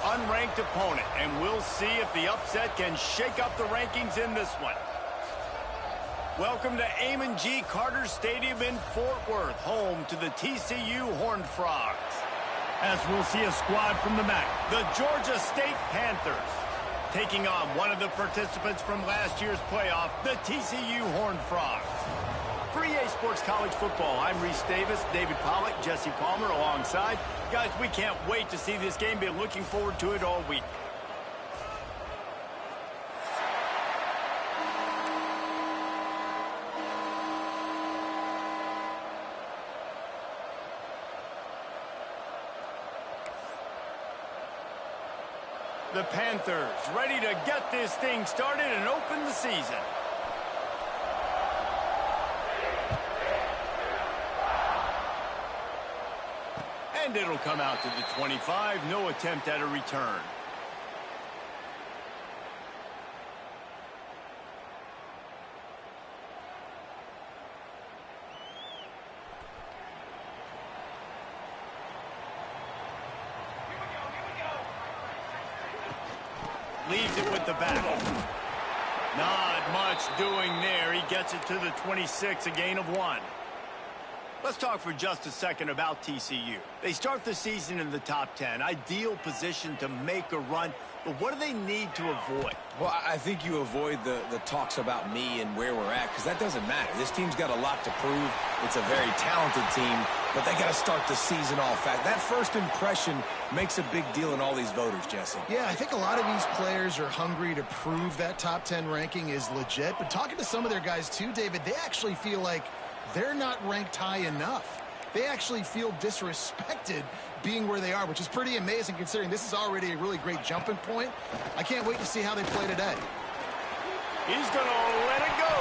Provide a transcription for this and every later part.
unranked opponent, and we'll see if the upset can shake up the rankings in this one. Welcome to Amon G. Carter Stadium in Fort Worth, home to the TCU Horned Frogs. As we'll see a squad from the MAC, the Georgia State Panthers, taking on one of the participants from last year's playoff, the TCU Horned Frogs. For EA Sports College Football, I'm Reese Davis, David Pollack, Jesse Palmer alongside. Guys, we can't wait to see this game. Been looking forward to it all week. The Panthers ready to get this thing started and open the season. And it'll come out to the 25. No attempt at a return. Leaves it with the back. Not much doing there. He gets it to the 26, a gain of 1. Let's talk for just a second about TCU. They start the season in the top 10. Ideal position to make a run. But what do they need to avoid? Well, I think you avoid the talks about me and where we're at, because that doesn't matter. This team's got a lot to prove. It's a very talented team, but they got to start the season off fast. That first impression makes a big deal in all these voters, Jesse. Yeah, I think a lot of these players are hungry to prove that top 10 ranking is legit. But talking to some of their guys too, David, they actually feel like they're not ranked high enough. They actually feel disrespected being where they are, which is pretty amazing considering this is already a really great jumping point. I can't wait to see how they play today. He's going to let it go.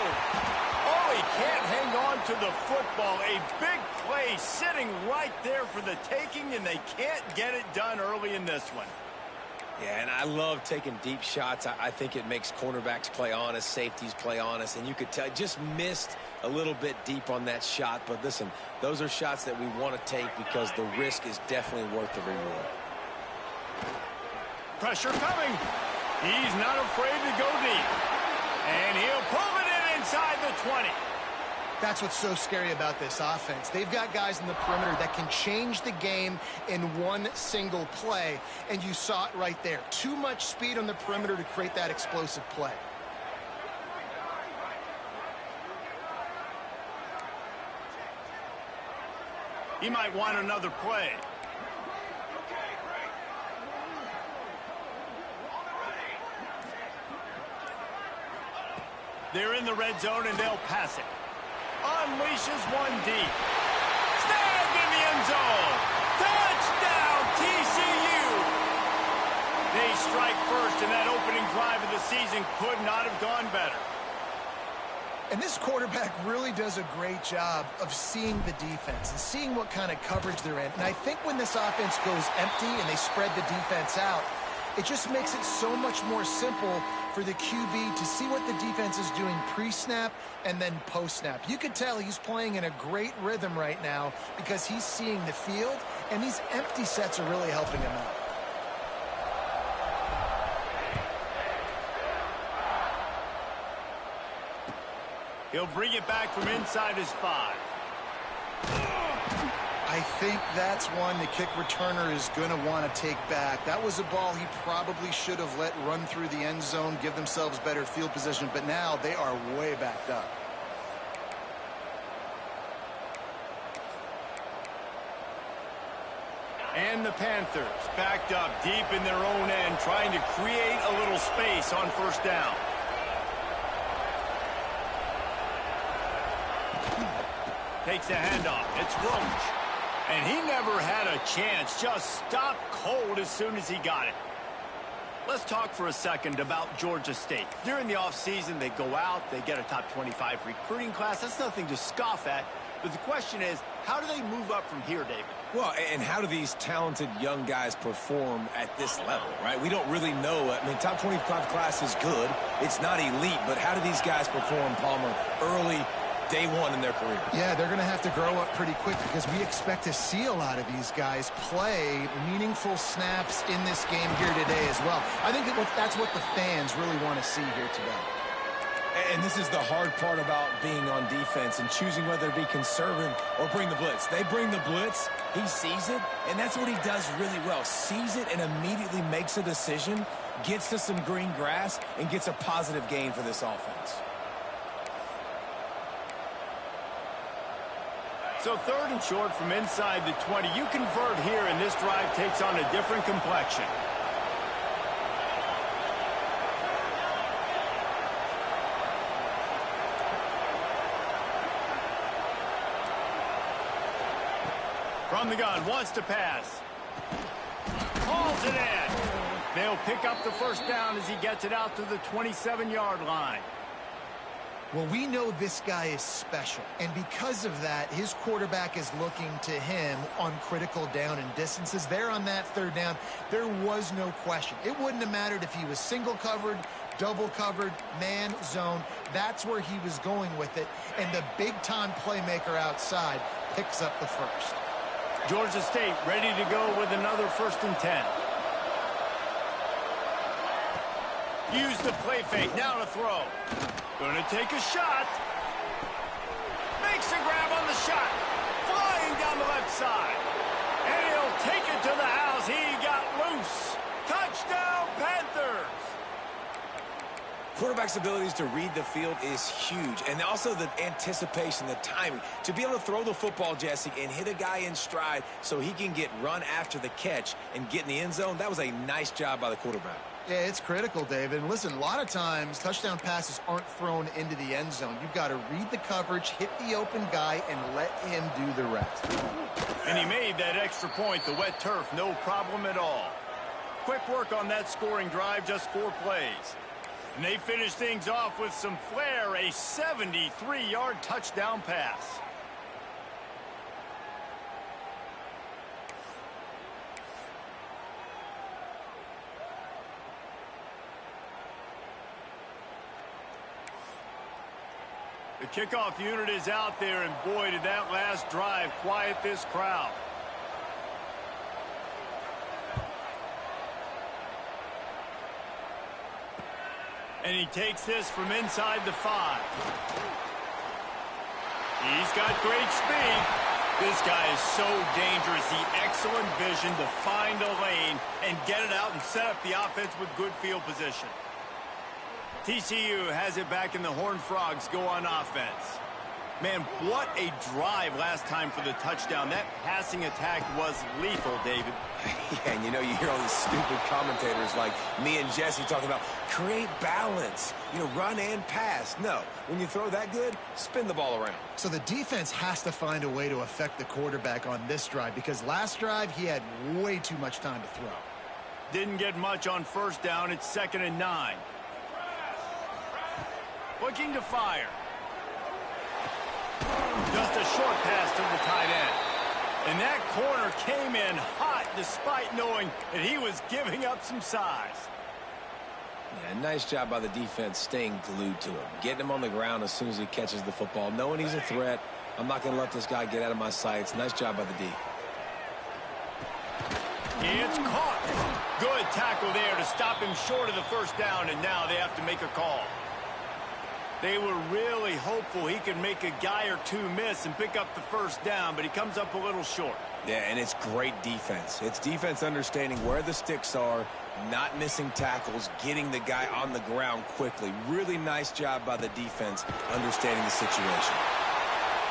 Oh, he can't hang on to the football. A big play sitting right there for the taking, and they can't get it done early in this one. Yeah, and I love taking deep shots. I think it makes cornerbacks play honest, safeties play honest, and you could tell just missed a little bit deep on that shot. But listen, those are shots that we want to take because the risk is definitely worth the reward. Pressure coming. He's not afraid to go deep. And he'll pull it in inside the 20. That's what's so scary about this offense. They've got guys in the perimeter that can change the game in one single play, and you saw it right there. Too much speed on the perimeter to create that explosive play. He might want another play. They're in the red zone, and they'll pass it. Unleashes one deep. Snagged in the end zone. Touchdown, TCU. They strike first, and that opening drive of the season could not have gone better. And this quarterback really does a great job of seeing the defense and seeing what kind of coverage they're in. And I think when this offense goes empty and they spread the defense out, it just makes it so much more simple for the QB to see what the defense is doing pre-snap and then post-snap. You could tell he's playing in a great rhythm right now because he's seeing the field, and these empty sets are really helping him out. He'll bring it back from inside his 5. I think that's one the kick returner is going to want to take back. That was a ball he probably should have let run through the end zone, give themselves better field position, but now they are way backed up. And the Panthers backed up deep in their own end, trying to create a little space on first down. Takes the handoff. It's Roach. And he never had a chance. Just stopped cold as soon as he got it. Let's talk for a second about Georgia State. During the offseason, they go out, they get a top 25 recruiting class. That's nothing to scoff at. But the question is, how do they move up from here, David? Well, and how do these talented young guys perform at this level, right? We don't really know. I mean, top 25 class is good. It's not elite, but how do these guys perform, Palmer, early day one in their career. Yeah, they're going to have to grow up pretty quick because we expect to see a lot of these guys play meaningful snaps in this game here today as well. I think that's what the fans really want to see here today. And this is the hard part about being on defense and choosing whether to be conservative or bring the blitz. They bring the blitz, he sees it, and that's what he does really well. Sees it and immediately makes a decision, gets to some green grass, and gets a positive gain for this offense. So 3rd and short from inside the 20. You convert here, and this drive takes on a different complexion. From the gun, wants to pass. Hauls it in. They'll pick up the first down as he gets it out to the 27-yard line. Well, we know this guy is special, and because of that, his quarterback is looking to him on critical down and distances. There on that 3rd down, there was no question. It wouldn't have mattered if he was single covered, double covered, man, zone. That's where he was going with it, and the big-time playmaker outside picks up the first. Georgia State ready to go with another 1st and 10. Use the play fake, now to throw. Gonna take a shot. Makes a grab on the shot. Flying down the left side. And he'll take it to the house. He got loose. Touchdown, Panthers. Quarterback's abilities to read the field is huge, and also the anticipation, the timing. To be able to throw the football, Jesse, and hit a guy in stride so he can get run after the catch and get in the end zone, that was a nice job by the quarterback. Yeah, it's critical, David. And listen, a lot of times touchdown passes aren't thrown into the end zone. You've got to read the coverage, hit the open guy, and let him do the rest. And he made that extra point, the wet turf, no problem at all. Quick work on that scoring drive, just 4 plays. And they finish things off with some flair, a 73-yard touchdown pass. The kickoff unit is out there, and boy, did that last drive quiet this crowd. And he takes this from inside the 5. He's got great speed. This guy is so dangerous. The excellent vision to find a lane and get it out and set up the offense with good field position. TCU has it back, and the Horned Frogs go on offense. Man, what a drive last time for the touchdown. That passing attack was lethal, David. Yeah, and you know, you hear all these stupid commentators like me and Jesse talking about create balance, you know, run and pass. No, when you throw that good, spin the ball around. So the defense has to find a way to affect the quarterback on this drive, because last drive he had way too much time to throw. Didn't get much on 1st down. It's 2nd and 9. Looking to fire. Just a short pass to the tight end. And that corner came in hot despite knowing that he was giving up some size. Yeah, nice job by the defense staying glued to him. Getting him on the ground as soon as he catches the football. Knowing he's a threat. I'm not going to let this guy get out of my sights. Nice job by the D. It's caught. Good tackle there to stop him short of the 1st down, and now they have to make a call. They were really hopeful he could make a guy or two miss and pick up the 1st down, but he comes up a little short. Yeah, and it's great defense. It's defense understanding where the sticks are, not missing tackles, getting the guy on the ground quickly. Really nice job by the defense understanding the situation.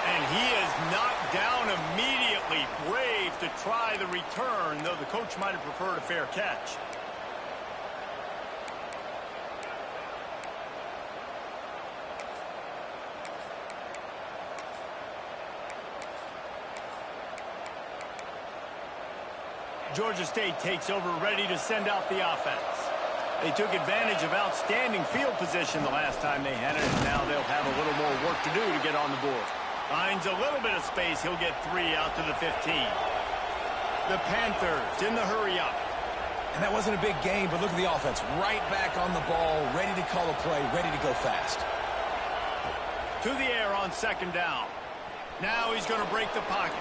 And he is knocked down immediately. Brave to try the return, though the coach might have preferred a fair catch. Georgia State takes over, ready to send out the offense. They took advantage of outstanding field position the last time they had it, and now they'll have a little more work to do to get on the board. Finds a little bit of space. He'll get 3 out to the 15. The Panthers in the hurry up. And that wasn't a big game, but look at the offense. Right back on the ball, ready to call a play, ready to go fast. To the air on second down. Now he's going to break the pocket.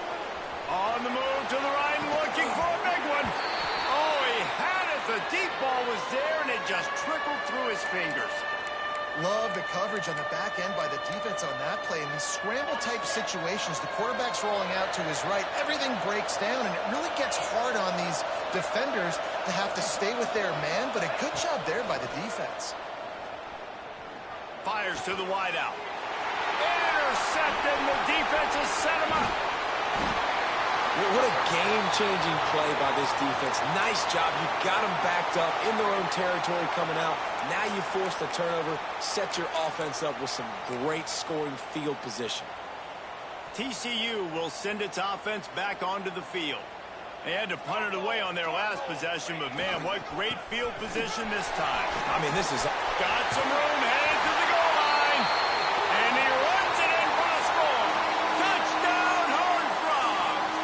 On the move to the right, looking for a big one. Oh, he had it. The deep ball was there, and it just trickled through his fingers. Love the coverage on the back end by the defense on that play. In these scramble-type situations, the quarterback's rolling out to his right. Everything breaks down, and it really gets hard on these defenders to have to stay with their man, but a good job there by the defense. Fires to the wideout. Intercepted, and the defense has set him up. What a game-changing play by this defense. Nice job. You got them backed up in their own territory coming out. Now you force the turnover, set your offense up with some great scoring field position. TCU will send its offense back onto the field. They had to punt it away on their last possession, but man, what great field position this time. I mean, this is... Got some room, headed to the goal line. And he runs it in for the score. Touchdown, Horned Frogs.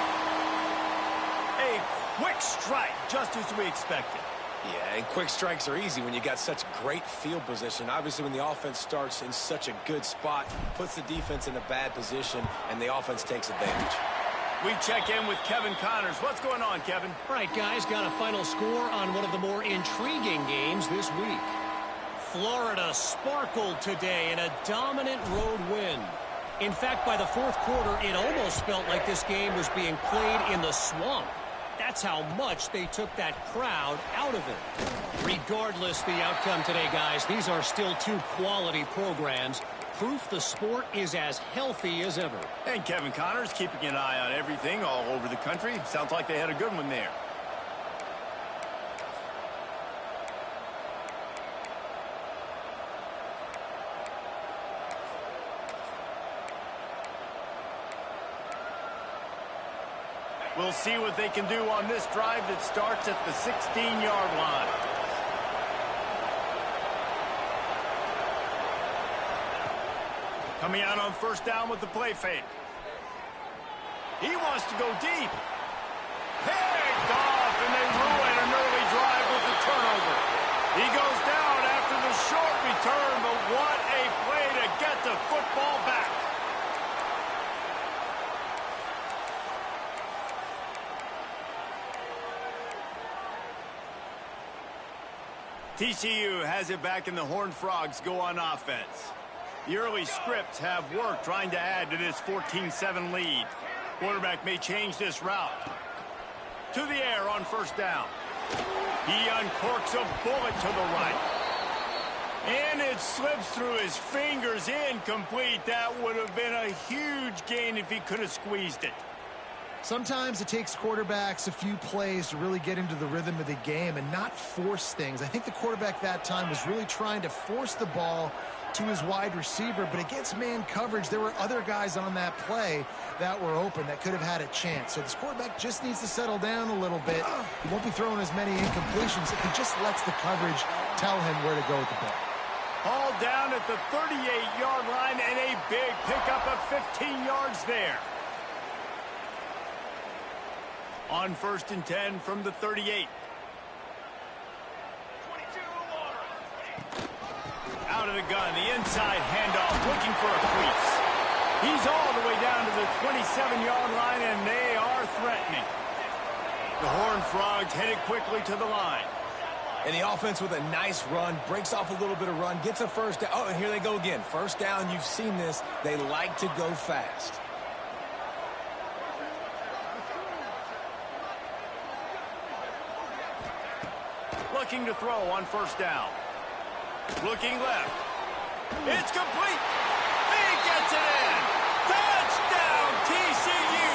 A quick strike, just as we expected. Yeah, and quick strikes are easy when you got such great field position. Obviously, when the offense starts in such a good spot, puts the defense in a bad position, and the offense takes advantage. We check in with Kevin Connors. What's going on, Kevin? All right, guys, got a final score on one of the more intriguing games this week. Florida sparkled today in a dominant road win. In fact, by the fourth quarter, it almost felt like this game was being played in the swamp. That's how much they took that crowd out of it. Regardless the outcome today, guys, these are still two quality programs. Proof the sport is as healthy as ever. And Kevin Connors keeping an eye on everything all over the country. Sounds like they had a good one there. We'll see what they can do on this drive that starts at the 16-yard line. Coming out on first down with the play fake. He wants to go deep. Picked off, and they ruin an early drive with the turnover. He goes down after the short return, but what a play to get the football back. TCU has it back, and the Horned Frogs go on offense. The early scripts have worked, trying to add to this 14-7 lead. Quarterback may change this route. To the air on first down. He uncorks a bullet to the right. And it slips through his fingers, incomplete. That would have been a huge gain if he could have squeezed it. Sometimes it takes quarterbacks a few plays to really get into the rhythm of the game and not force things. I think the quarterback that time was really trying to force the ball to his wide receiver, but against man coverage, there were other guys on that play that were open that could have had a chance. So this quarterback just needs to settle down a little bit. He won't be throwing as many incompletions if he just lets the coverage tell him where to go with the ball. All down at the 38-yard line, and a big pickup of 15 yards there. On first and 10 from the 38. Out of the gun, the inside handoff, looking for a crease. He's all the way down to the 27-yard line, and they are threatening. The Horned Frogs headed quickly to the line. And the offense with a nice run, breaks off a little bit of run, gets a first down. Oh, and here they go again. First down, you've seen this. They like to go fast. Looking to throw on first down. Looking left. It's complete. He gets it in. Touchdown, TCU.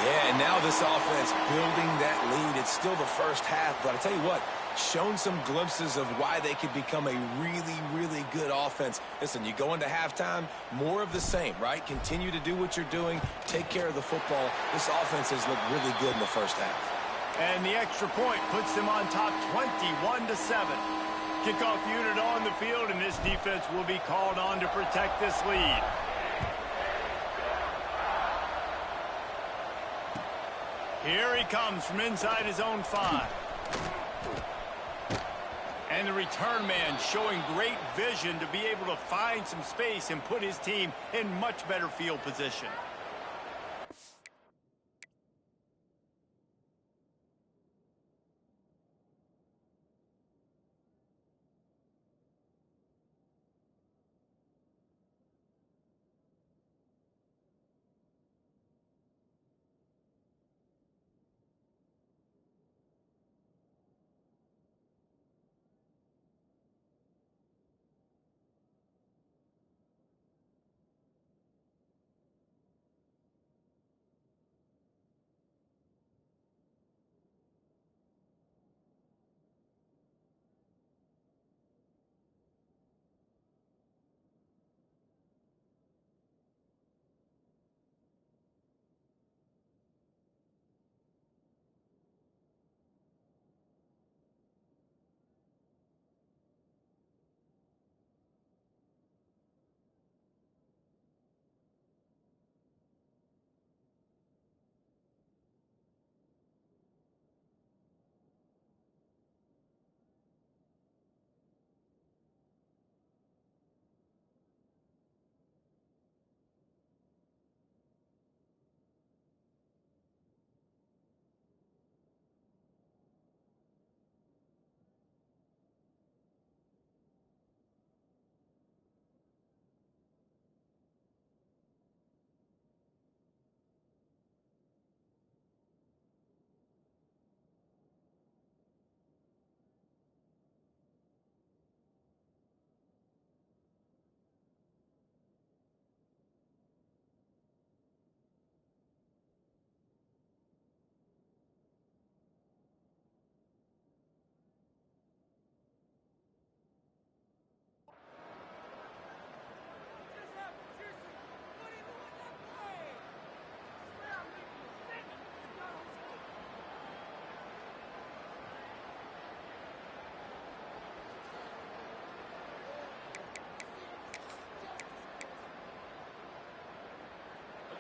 Yeah, and now this offense building that lead. It's still the first half, but I tell you what, shown some glimpses of why they could become a really, really good offense. Listen, you go into halftime, more of the same, right? Continue to do what you're doing. Take care of the football. This offense has looked really good in the first half. And the extra point puts them on top 21-7. Kickoff unit on the field, and this defense will be called on to protect this lead. Here he comes from inside his own 5. And the return man showing great vision to be able to find some space and put his team in much better field position.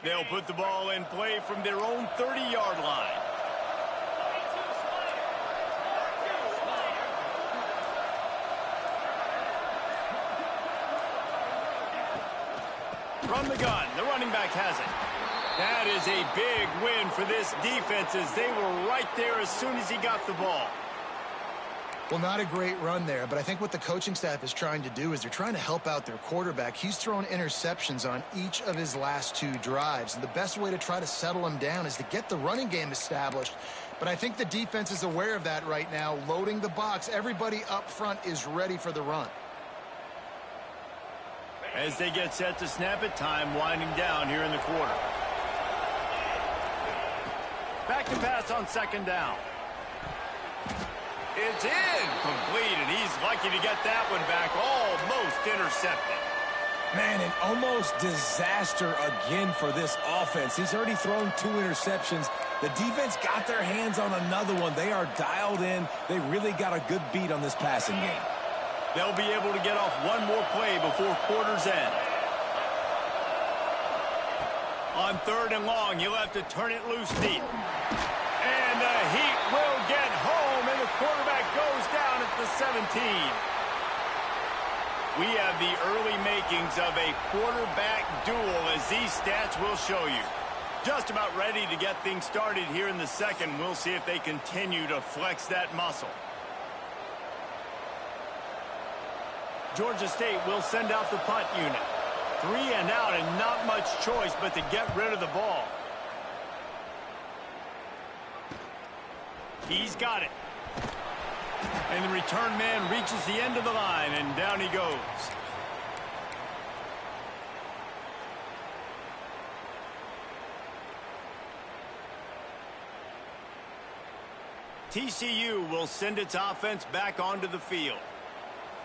They'll put the ball in play from their own 30-yard line. From the gun, the running back has it. That is a big win for this defense as they were right there as soon as he got the ball. Well, not a great run there, but I think what the coaching staff is trying to do is they're trying to help out their quarterback. He's thrown interceptions on each of his last 2 drives, and the best way to try to settle him down is to get the running game established. But I think the defense is aware of that right now, loading the box. Everybody up front is ready for the run. As they get set to snap it, time winding down here in the quarter. Back to pass on second down. It's incomplete, and he's lucky to get that one back, almost intercepted. Man, an almost disaster again for this offense. He's already thrown 2 interceptions. The defense got their hands on another one. They are dialed in. They really got a good beat on this passing game. They'll be able to get off one more play before quarter's end. On 3rd and long, he'll have to turn it loose deep. And the Heat will get home, and the quarterback goes down at the 17. We have the early makings of a quarterback duel, as these stats will show you. Just about ready to get things started here in the second. We'll see if they continue to flex that muscle. Georgia State will send out the punt unit. 3 and out, and not much choice but to get rid of the ball. He's got it. And the return man reaches the end of the line, and down he goes. TCU will send its offense back onto the field.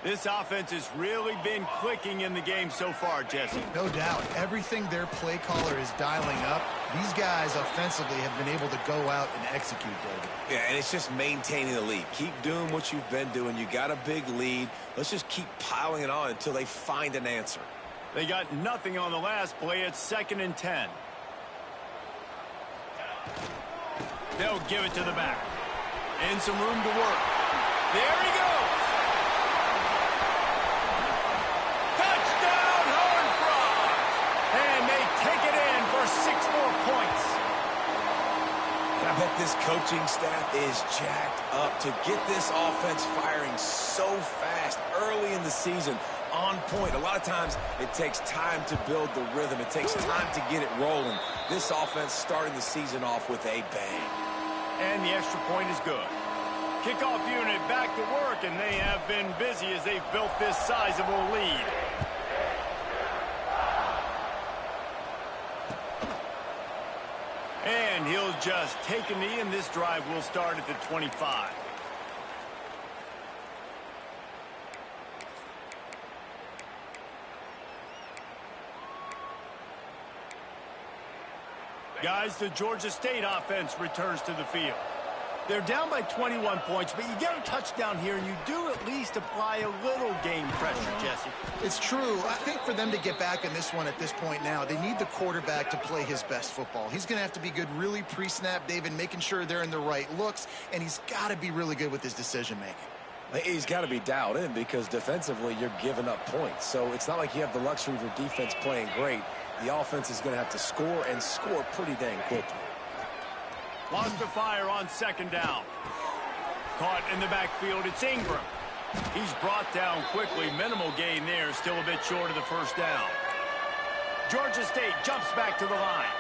This offense has really been clicking in the game so far, Jesse. No doubt. Everything their play caller is dialing up, these guys offensively have been able to go out and execute, David. Yeah, and it's just maintaining the lead. Keep doing what you've been doing. You got a big lead. Let's just keep piling it on until they find an answer. They got nothing on the last play. It's 2nd and 10. They'll give it to the back. And some room to work. There he goes. coaching staff is jacked up to get this offense firing so fast early in the season, on point. A lot of times it takes time to build the rhythm. It takes time to get it rolling. This offense starting the season off with a bang. And the extra point is good. Kickoff unit back to work, and they have been busy as they've built this sizable lead. And he'll just take a knee, and this drive will start at the 25. Guys, the Georgia State offense returns to the field. They're down by 21 points, but you get a touchdown here, and you do at least apply a little game pressure, Jesse. It's true. I think for them to get back in this one at this point now, they need the quarterback to play his best football. He's going to have to be good really pre-snap, David, making sure they're in the right looks, and he's got to be really good with his decision-making. He's got to be dialed in because defensively you're giving up points. So it's not like you have the luxury of your defense playing great. The offense is going to have to score and score pretty dang quickly. Lost to fire on second down. Caught in the backfield, it's Ingram. He's brought down quickly. Minimal gain there, still a bit short of the first down. Georgia State jumps back to the line.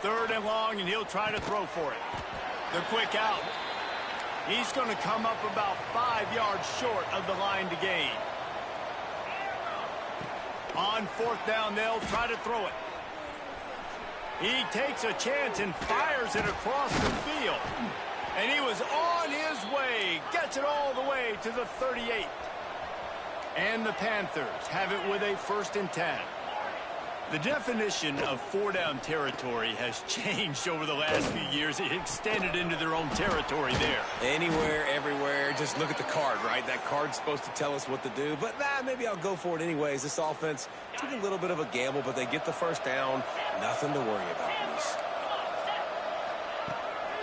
Third and long, and he'll try to throw for it. The quick out. He's going to come up about 5 yards short of the line to gain. On fourth down, they'll try to throw it. He takes a chance and fires it across the field. And he was on his way. Gets it all the way to the 38. And the Panthers have it with a 1st and 10. The definition of 4-down territory has changed over the last few years. It extended into their own territory there. Anywhere, everywhere. Just look at the card, right? That card's supposed to tell us what to do. But, maybe I'll go for it anyways. This offense took a little bit of a gamble, but they get the first down. Nothing to worry about, Reese.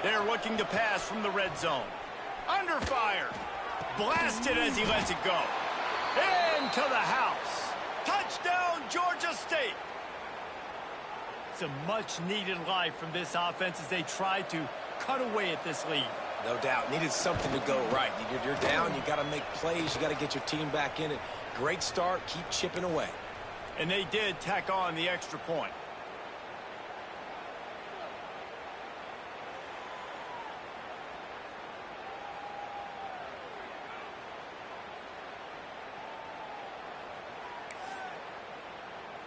They're looking to pass from the red zone. Under fire. Blasted as he lets it go. Into the house. Touchdown, Georgia State. It's a much-needed life from this offense as they try to cut away at this lead. No doubt. Needed something to go right. You're down. You got to make plays. You got to get your team back in it. Great start. Keep chipping away. And they did tack on the extra point.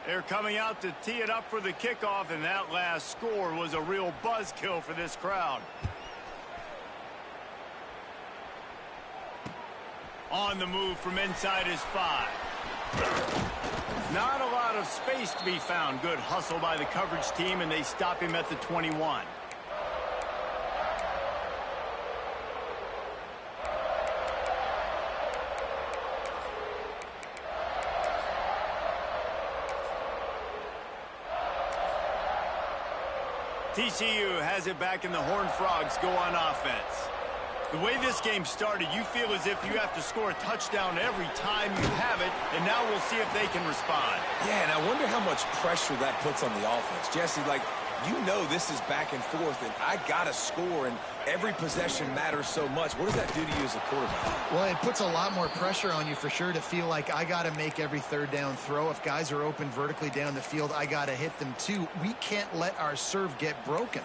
They're coming out to tee it up for the kickoff, and that last score was a real buzzkill for this crowd. On the move from inside his 5. Not a lot of space to be found. Good hustle by the coverage team, and they stop him at the 21. TCU has it back, and the Horned Frogs go on offense. The way this game started, you feel as if you have to score a touchdown every time you have it, and now we'll see if they can respond. Yeah, and I wonder how much pressure that puts on the offense. Jesse, this is back and forth, and I got to score, and every possession matters so much. What does that do to you as a quarterback? Well, it puts a lot more pressure on you for sure to feel like I got to make every third down throw. If guys are open vertically down the field, I got to hit them too. We can't let our serve get broken.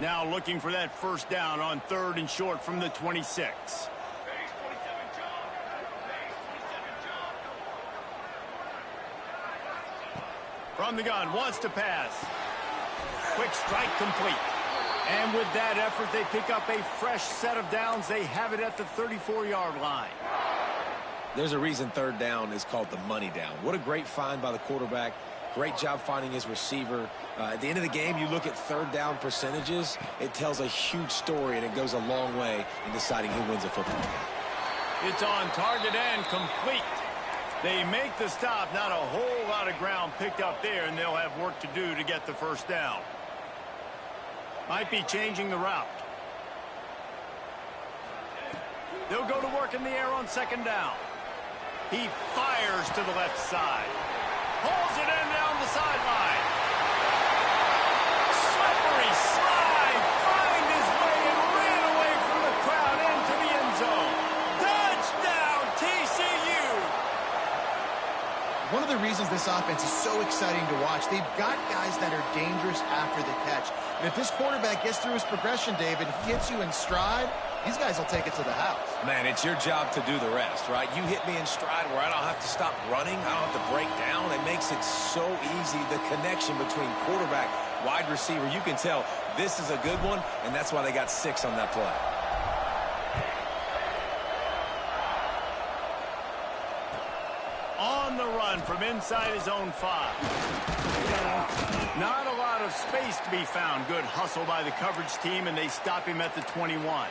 Now looking for that first down on 3rd and short from the 26. From the gun, wants to pass. Quick strike complete. And with that effort, they pick up a fresh set of downs. They have it at the 34-yard line. There's a reason 3rd down is called the money down. What a great find by the quarterback. Great job finding his receiver. At the end of the game, you look at 3rd down percentages. It tells a huge story, and it goes a long way in deciding who wins a football game. It's on target and complete. They make the stop. Not a whole lot of ground picked up there, and they'll have work to do to get the first down. Might be changing the route. They'll go to work in the air on second down. He fires to the left side. Pulls it in down the sideline. Slippery slide. Find his way and ran away from the crowd into the end zone. Touchdown, TCU. One of the reasons this offense is so exciting to watch, they've got guys that are dangerous after the catch. And if this quarterback gets through his progression, David, hits you in stride, these guys will take it to the house. Man, it's your job to do the rest, right? You hit me in stride where I don't have to stop running. I don't have to break down. It makes it so easy, the connection between quarterback, wide receiver. You can tell this is a good one, and that's why they got 6 on that play. On the run from inside his own 5. Not a lot of space to be found. Good hustle by the coverage team, and they stop him at the 21.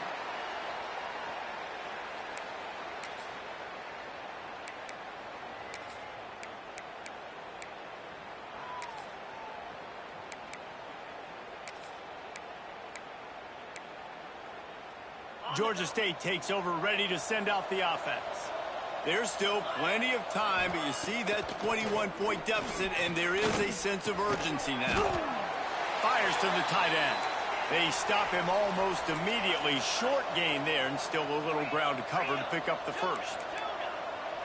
Georgia State takes over, ready to send out the offense. There's still plenty of time, but you see that 21-point deficit, and there is a sense of urgency now. Fires to the tight end. They stop him almost immediately. Short gain there, and still a little ground to cover to pick up the first.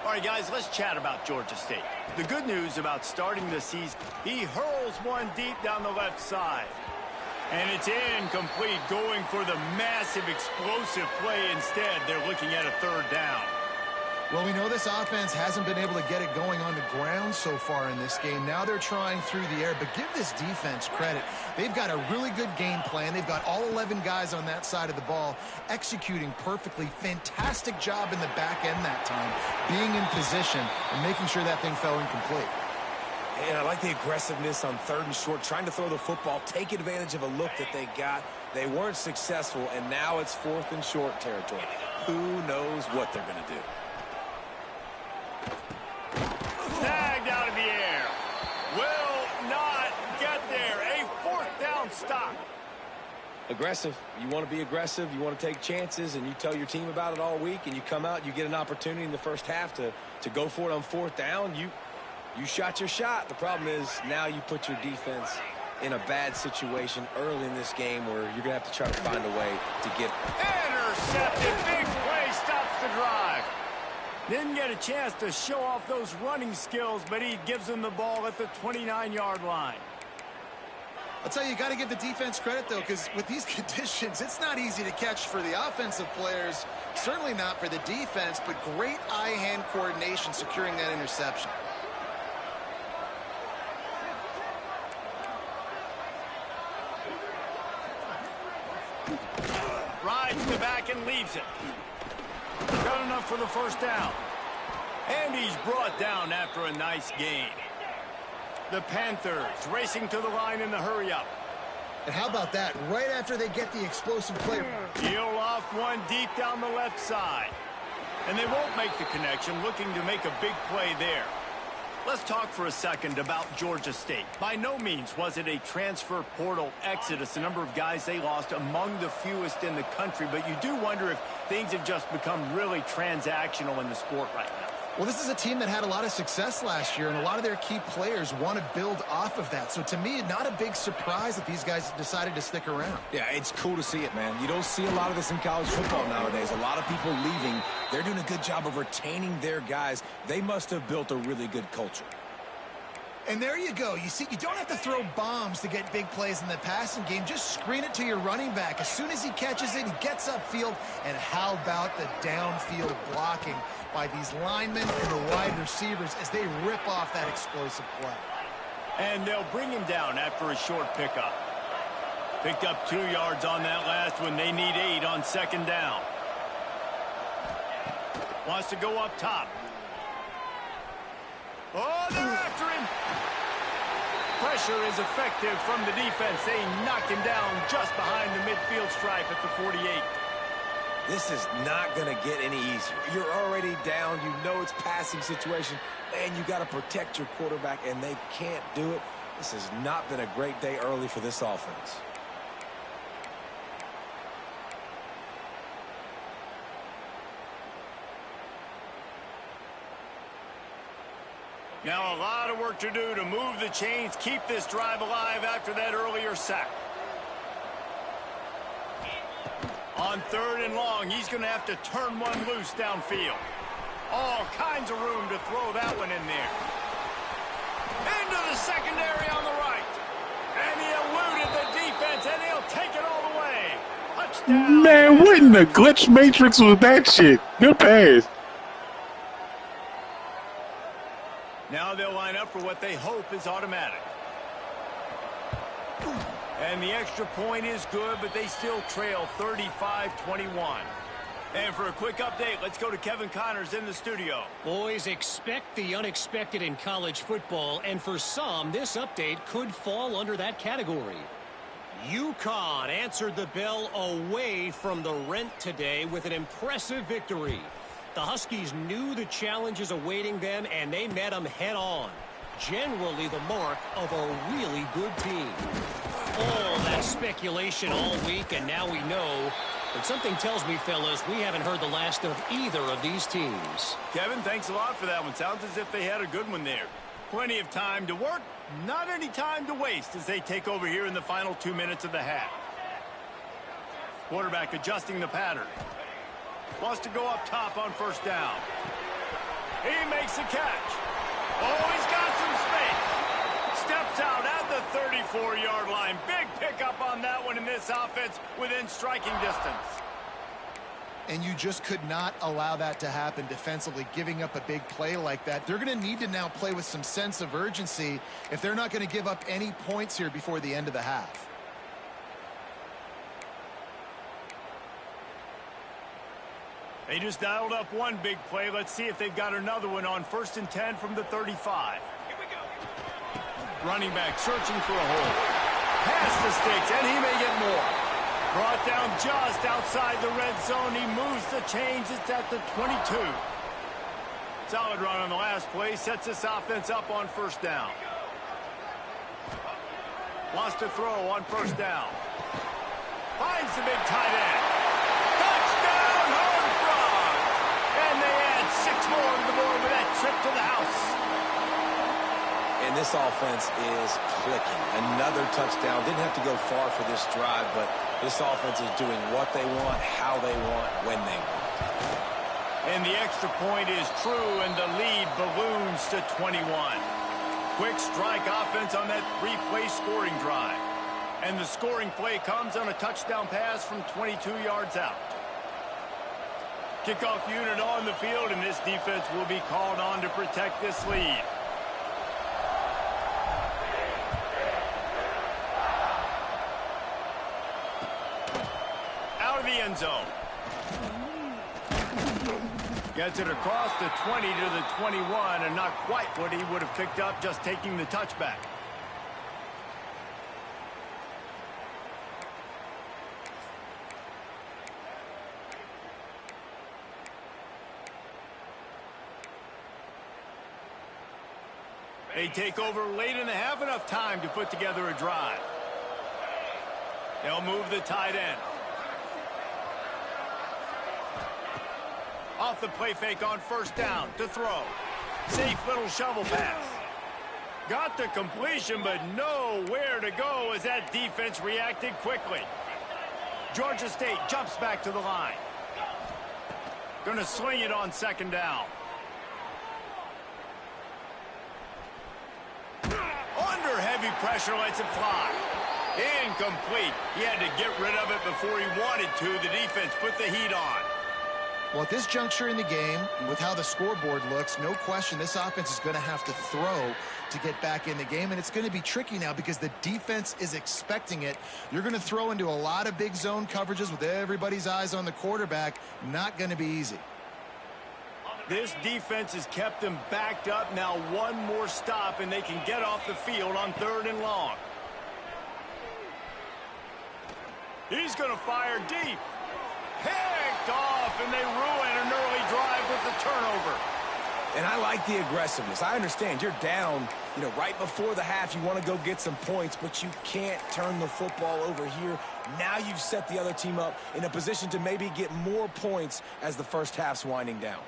All right, guys, let's chat about Georgia State. The good news about starting the season, he hurls one deep down the left side. And it's incomplete, going for the massive explosive play instead. They're looking at a third down. Well, we know this offense hasn't been able to get it going on the ground so far in this game. Now they're trying through the air, but give this defense credit. They've got a really good game plan. They've got all 11 guys on that side of the ball executing perfectly. Fantastic job in the back end that time, being in position and making sure that thing fell incomplete. And I like the aggressiveness on 3rd and short, trying to throw the football, take advantage of a look that they got. They weren't successful, and now it's 4th and short territory. Who knows what they're going to do? Snagged out of the air. Will not get there. A 4th down stop. Aggressive. You want to be aggressive. You want to take chances, and you tell your team about it all week, and you come out, you get an opportunity in the first half to go for it on 4th down. You shot your shot. The problem is now you put your defense in a bad situation early in this game where you're going to have to try to find a way to get intercepted. Big play stops the drive. Didn't get a chance to show off those running skills, but he gives them the ball at the 29-yard line. I'll tell you, you got to give the defense credit, though, because with these conditions, it's not easy to catch for the offensive players, certainly not for the defense, but great eye-hand coordination securing that interception. Rides the back and leaves it. Got enough for the first down. And he's brought down after a nice gain. The Panthers racing to the line in the hurry-up. And how about that? Right after they get the explosive play. Peel off one deep down the left side. And they won't make the connection, looking to make a big play there. Let's talk for a second about Georgia State. By no means was it a transfer portal exodus. The number of guys they lost among the fewest in the country. But you do wonder if things have just become really transactional in the sport right now. Well, this is a team that had a lot of success last year, and a lot of their key players want to build off of that. So to me, not a big surprise that these guys decided to stick around. Yeah, it's cool to see it, man. You don't see a lot of this in college football nowadays. A lot of people leaving. They're doing a good job of retaining their guys. They must have built a really good culture. And there you go. You see, you don't have to throw bombs to get big plays in the passing game. Just screen it to your running back. As soon as he catches it, he gets upfield. And how about the downfield blocking by these linemen and the wide receivers as they rip off that explosive play. And they'll bring him down after a short pickup. Picked up 2 yards on that last one. They need 8 on second down. Wants to go up top. Oh, they're after him. Pressure is effective from the defense. They knock him down just behind the midfield stripe at the 48. This is not going to get any easier. You're already down. You know it's passing situation. Man, you got to protect your quarterback, and they can't do it. This has not been a great day early for this offense. Now a lot of work to do to move the chains, keep this drive alive after that earlier sack. On 3rd and long, he's going to have to turn one loose downfield. All kinds of room to throw that one in there. Into the secondary on the right. And he eluded the defense, and he'll take it all the way. Touchdown. Man, what in the glitch matrix was that shit? Good pass. Now they'll line up for what they hope is automatic. And the extra point is good, but they still trail 35-21. And for a quick update, let's go to Kevin Connors in the studio. Boys, expect the unexpected in college football, and for some, this update could fall under that category. UConn answered the bell away from the rent today with an impressive victory. The Huskies knew the challenges awaiting them, and they met them head-on. Generally the mark of a really good team. All that speculation all week, and now we know. But something tells me, fellas, we haven't heard the last of either of these teams. Kevin, thanks a lot for that one. Sounds as if they had a good one there. Plenty of time to work, not any time to waste as they take over here in the final 2 minutes of the half. Quarterback adjusting the pattern. Wants to go up top on 1st down. He makes the catch. Oh, he's got some space. Steps out at the 34-yard line. Big pickup on that one in this offense within striking distance. And you just could not allow that to happen defensively, giving up a big play like that. They're going to need to now play with some sense of urgency if they're not going to give up any points here before the end of the half. They just dialed up one big play. Let's see if they've got another one on 1st and 10 from the 35. Running back searching for a hole. Past the sticks, and he may get more. Brought down just outside the red zone. He moves the chains. It's at the 22. Solid run on the last play. Sets this offense up on 1st down. Wants to throw on 1st down. Finds the big tight end. Touchdown, Horned Frogs! And they add 6 more to the board with that trip to the house. And this offense is clicking. Another touchdown. Didn't have to go far for this drive, but this offense is doing what they want, how they want, when they want. And the extra point is true, and the lead balloons to 21. Quick strike offense on that 3-play scoring drive. And the scoring play comes on a touchdown pass from 22 yards out. Kickoff unit on the field, and this defense will be called on to protect this lead. Out of the end zone. Gets it across the 20 to the 21, and not quite what he would have picked up just taking the touchback. They take over late in the half, enough time to put together a drive. They'll move the tight end. Off the play fake on 1st down to throw. Safe little shovel pass. Got the completion, but nowhere to go as that defense reacted quickly. Georgia State jumps back to the line. Gonna sling it on 2nd down. Under heavy pressure, lets it fly. Incomplete. He had to get rid of it before he wanted to. The defense put the heat on. Well, at this juncture in the game, with how the scoreboard looks, no question this offense is going to have to throw to get back in the game, and it's going to be tricky now because the defense is expecting it. You're going to throw into a lot of big zone coverages with everybody's eyes on the quarterback. Not going to be easy. This defense has kept them backed up. Now one more stop, and they can get off the field on 3rd and long. He's going to fire deep. Picked off, and they ruin an early drive with the turnover. And I like the aggressiveness. I understand you're down, right before the half. You want to go get some points, but you can't turn the football over here. Now you've set the other team up in a position to maybe get more points as the first half's winding down.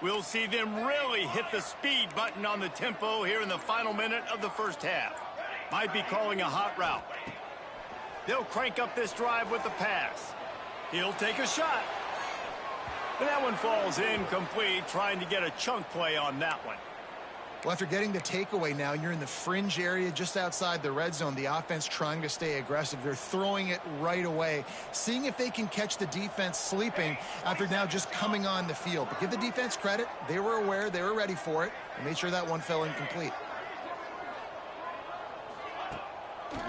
We'll see them really hit the speed button on the tempo here in the final minute of the first half. Might be calling a hot route. They'll crank up this drive with the pass. He'll take a shot. And that one falls incomplete, trying to get a chunk play on that one. Well, after getting the takeaway now, you're in the fringe area just outside the red zone. The offense trying to stay aggressive. They're throwing it right away, seeing if they can catch the defense sleeping after now just coming on the field. But give the defense credit. They were aware. They were ready for it. And made sure that one fell incomplete.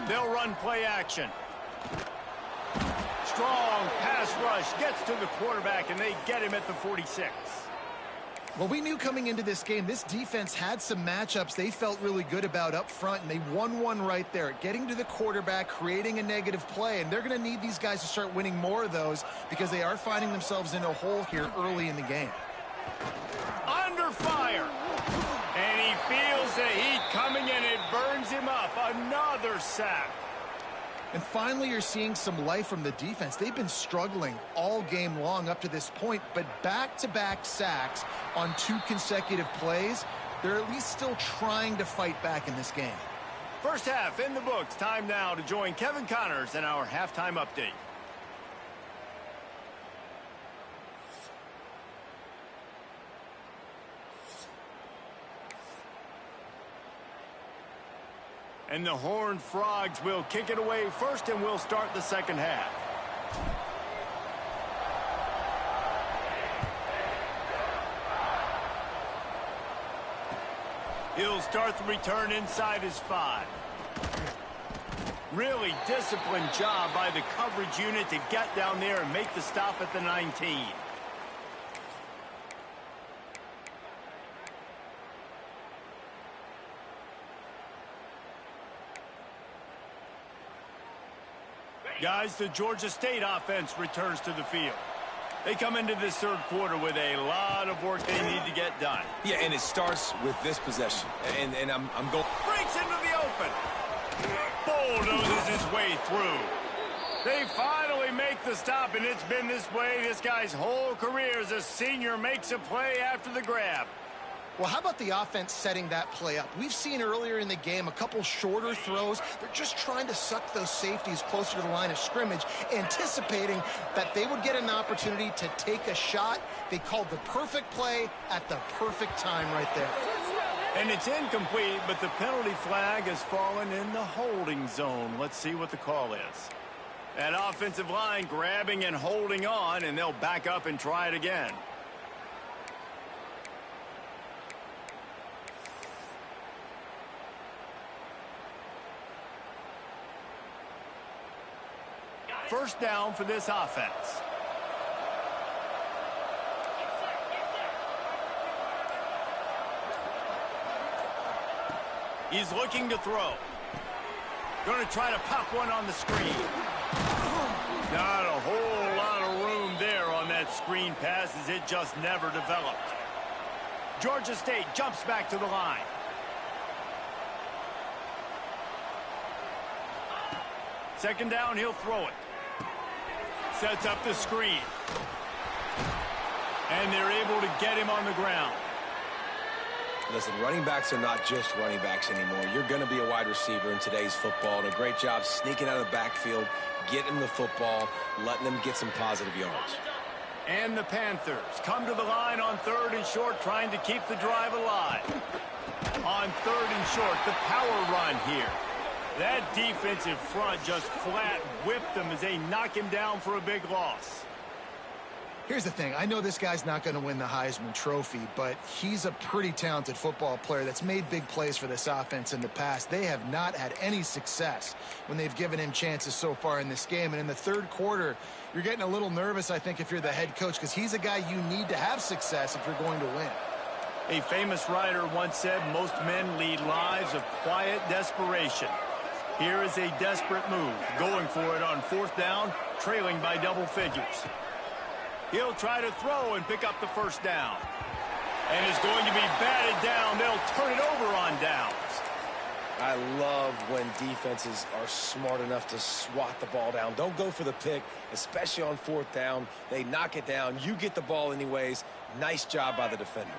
They'll run play action. Strong pass rush gets to the quarterback, and they get him at the 46. Well, we knew coming into this game, this defense had some matchups they felt really good about up front, and they won one right there, getting to the quarterback, creating a negative play, and they're going to need these guys to start winning more of those because they are finding themselves in a hole here early in the game. Under fire, and he feels the heat coming, and it burns him up. Another sack. And finally, you're seeing some life from the defense. They've been struggling all game long up to this point, but back-to-back sacks on 2 consecutive plays, they're at least still trying to fight back in this game. First half in the books. Time now to join Kevin Connors in our halftime update. And the Horned Frogs will kick it away first, and we'll start the second half. He'll start the return inside his 5. Really disciplined job by the coverage unit to get down there and make the stop at the 19. Guys, the Georgia State offense returns to the field. They come into this third quarter with a lot of work they need to get done. Yeah, and it starts with this possession. And I'm going. Breaks into the open. Bulldozes his way through. They finally make the stop, and it's been this way this guy's whole career as a senior makes a play after the grab. Well, how about the offense setting that play up? We've seen earlier in the game a couple shorter throws. They're just trying to suck those safeties closer to the line of scrimmage, anticipating that they would get an opportunity to take a shot. They called the perfect play at the perfect time right there. And it's incomplete, but the penalty flag has fallen in the holding zone. Let's see what the call is. That offensive line grabbing and holding on, and they'll back up and try it again. First down for this offense. He's looking to throw. Going to try to pop one on the screen. Not a whole lot of room there on that screen pass as it just never developed. Georgia State jumps back to the line. Second down, he'll throw it. Sets up the screen. And they're able to get him on the ground. Listen, running backs are not just running backs anymore. You're going to be a wide receiver in today's football. And a great job sneaking out of the backfield, getting the football, letting them get some positive yards. And the Panthers come to the line on 3rd and short, trying to keep the drive alive. On 3rd and short, the power run here. That defensive front just flat whipped them as they knock him down for a big loss. Here's the thing. I know this guy's not going to win the Heisman Trophy, but he's a pretty talented football player that's made big plays for this offense in the past. They have not had any success when they've given him chances so far in this game. And in the third quarter, you're getting a little nervous, I think, if you're the head coach, because he's a guy you need to have success if you're going to win. A famous writer once said, most men lead lives of quiet desperation. Here is a desperate move, going for it on 4th down, trailing by double figures. He'll try to throw and pick up the first down. And it's going to be batted down. They'll turn it over on downs. I love when defenses are smart enough to swat the ball down. Don't go for the pick, especially on 4th down. They knock it down. You get the ball anyways. Nice job by the defender.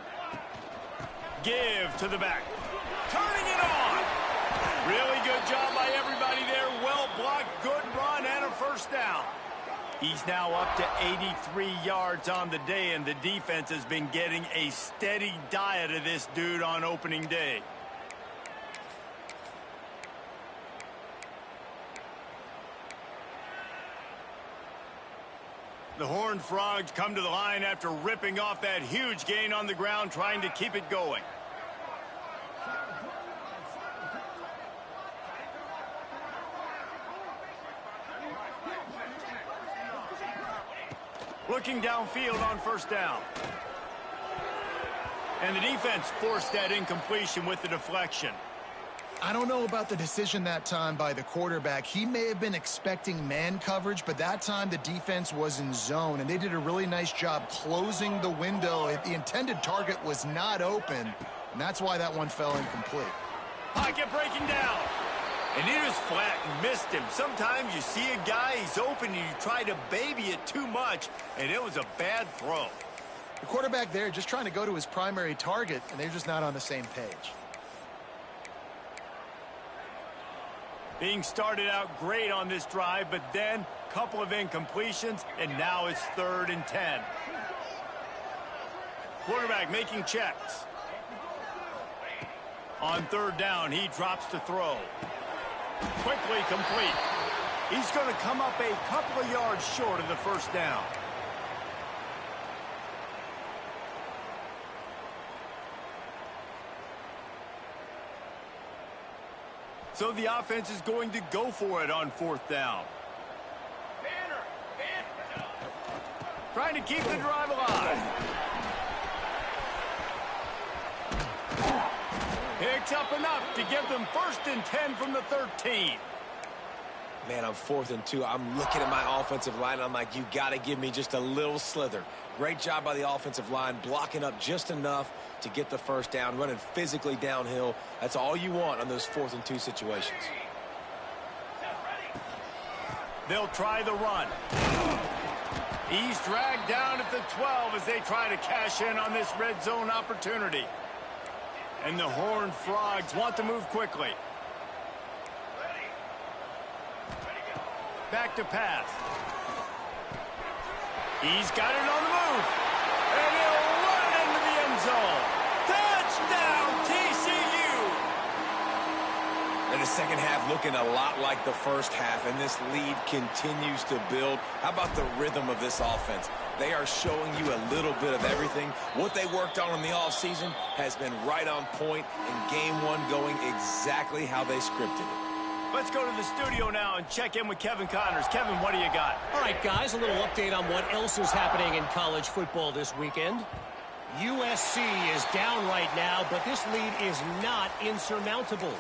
Give to the back. Turning it on. Really good job by everybody there. Well blocked, good run, and a first down. He's now up to 83 yards on the day, and the defense has been getting a steady diet of this dude on opening day. The Horned Frogs come to the line after ripping off that huge gain on the ground, trying to keep it going. Looking downfield on first down. And the defense forced that incompletion with the deflection. I don't know about the decision that time by the quarterback. He may have been expecting man coverage, but that time the defense was in zone, and they did a really nice job closing the window. The intended target was not open, and that's why that one fell incomplete. Pocket breaking down. And he just flat and missed him. Sometimes you see a guy, he's open, and you try to baby it too much, and it was a bad throw. The quarterback there just trying to go to his primary target, and they're just not on the same page. Being started out great on this drive, but then a couple of incompletions, and now it's 3rd and 10. Quarterback making checks. On 3rd down, he drops to throw. Quickly complete. He's going to come up a couple of yards short of the first down. So the offense is going to go for it on 4th down. Trying to keep the drive alive. Picks up enough to give them 1st and 10 from the 13. Man, I'm 4th and 2. I'm looking at my offensive line. I'm like, you got to give me just a little slither. Great job by the offensive line, blocking up just enough to get the first down, running physically downhill. That's all you want on those 4th and 2 situations. They'll try the run. He's dragged down at the 12 as they try to cash in on this red zone opportunity. And the Horned Frogs want to move quickly. Back to pass. He's got it on the move. And he'll run it into the end zone. Touchdown, TCU! And the second half looking a lot like the first half, and this lead continues to build. How about the rhythm of this offense? They are showing you a little bit of everything. What they worked on in the offseason has been right on point, and game one going exactly how they scripted it. Let's go to the studio now and check in with Kevin Connors. Kevin, what do you got? All right, guys, a little update on what else is happening in college football this weekend. USC is down right now, but this lead is not insurmountable.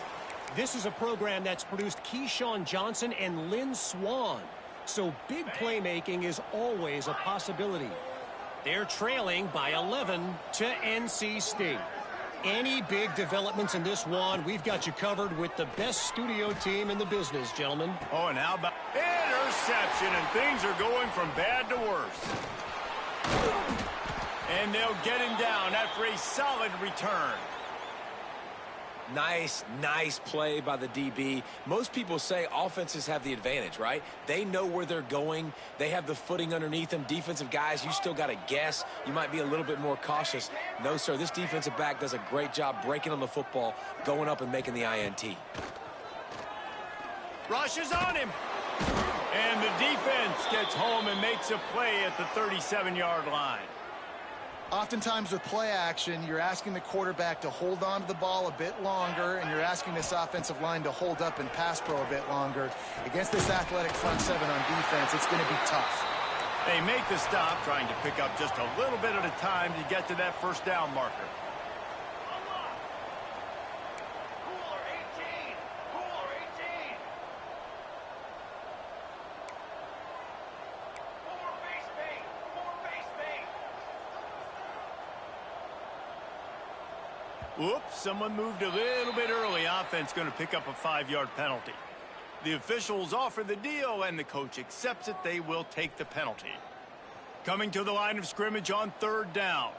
This is a program that's produced Keyshawn Johnson and Lynn Swann. So big playmaking is always a possibility. They're trailing by 11 to NC State. Any big developments in this one, we've got you covered with the best studio team in the business, gentlemen. Oh, and how about interception, and things are going from bad to worse. And they'll get him down after a solid return. Nice play by the DB. Most people say offenses have the advantage, right? They know where they're going. They have the footing underneath them. Defensive guys, you still got to guess. You might be a little bit more cautious. No, sir, this defensive back does a great job breaking on the football, going up and making the INT. Rushes on him. And the defense gets home and makes a play at the 37-yard line. Oftentimes with play action, you're asking the quarterback to hold on to the ball a bit longer, and you're asking this offensive line to hold up and pass pro a bit longer. Against this athletic front seven on defense, it's going to be tough. They make the stop, trying to pick up just a little bit at a time to get to that first down marker. Whoops, someone moved a little bit early. Offense going to pick up a 5-yard penalty. The officials offer the deal, and the coach accepts it. They will take the penalty. Coming to the line of scrimmage on 3rd down.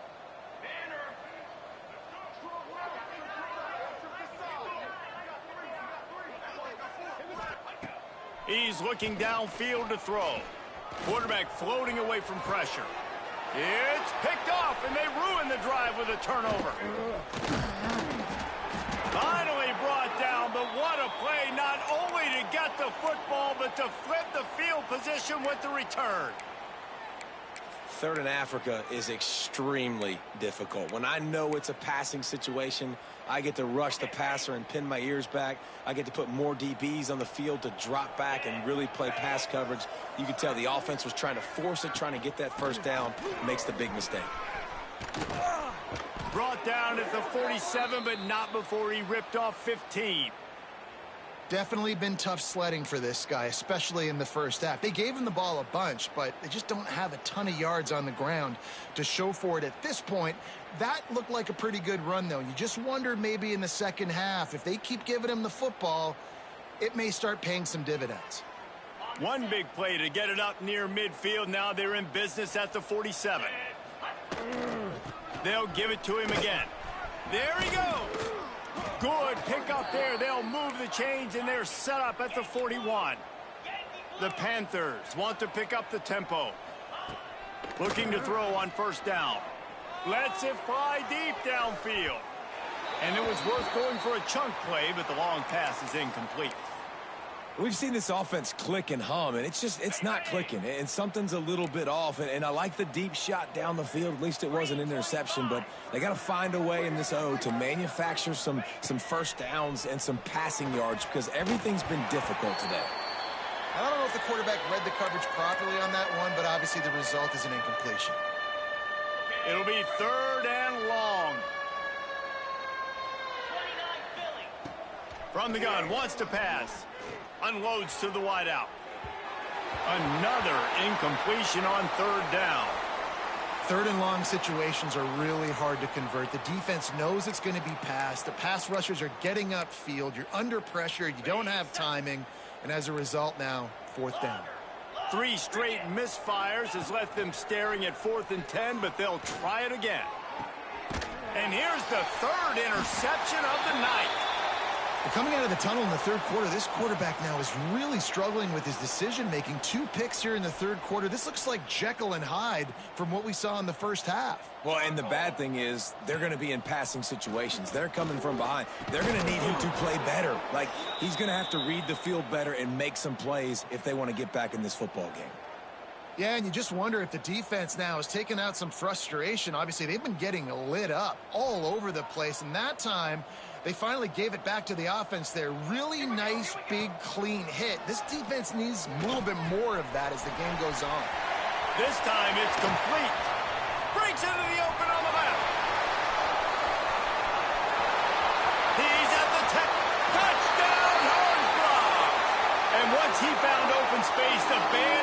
He's looking downfield to throw. Quarterback floating away from pressure. It's picked off, and they ruin the drive with a turnover. Finally brought down, but what a play, not only to get the football, but to flip the field position with the return. 3rd and Africa is extremely difficult. When I know it's a passing situation, I get to rush the passer and pin my ears back. I get to put more DBs on the field to drop back and really play pass coverage. You can tell the offense was trying to force it, trying to get that 1st down, makes the big mistake. Brought down at the 47, but not before he ripped off 15. Definitely been tough sledding for this guy, especially in the first half. They gave him the ball a bunch, but they just don't have a ton of yards on the ground to show for it at this point. That looked like a pretty good run, though. You just wonder maybe in the second half, if they keep giving him the football, it may start paying some dividends. One big play to get it up near midfield. Now they're in business at the 47. They'll give it to him again. There he goes. Good pick up there. They'll move the chains, and they're set up at the 41. The Panthers want to pick up the tempo. Looking to throw on 1st down. Lets it fly deep downfield. And it was worth going for a chunk play, but the long pass is incomplete. We've seen this offense click and hum, and it's not clicking, and something's a little bit off. And I like the deep shot down the field. At least it wasn't an interception, but they got to find a way in this O to manufacture some 1st downs and some passing yards, because everything's been difficult today. I don't know if the quarterback read the coverage properly on that one, but obviously the result is an incompletion. It'll be 3rd and long. From the gun, wants to pass. Unloads to the wideout. Another incompletion on 3rd down. 3rd and long situations are really hard to convert. The defense knows it's going to be passed. The pass rushers are getting upfield. You're under pressure. You don't have timing. And as a result now, 4th down. 3 straight misfires has left them staring at 4th and 10, but they'll try it again. And here's the 3rd interception of the night. Coming out of the tunnel in the 3rd quarter, this quarterback now is really struggling with his decision-making. 2 picks here in the 3rd quarter. This looks like Jekyll and Hyde from what we saw in the first half. Well, and the bad thing is they're going to be in passing situations. They're coming from behind. They're going to need him to play better. Like, he's going to have to read the field better and make some plays if they want to get back in this football game. Yeah, and you just wonder if the defense now has taken out some frustration. Obviously, they've been getting lit up all over the place, and that time they finally gave it back to the offense there. Really nice, big, clean hit. This defense needs a little bit more of that as the game goes on. This time it's complete. Breaks into the open on the left. He's at the touchdown, hard frog. And once he found open space, the band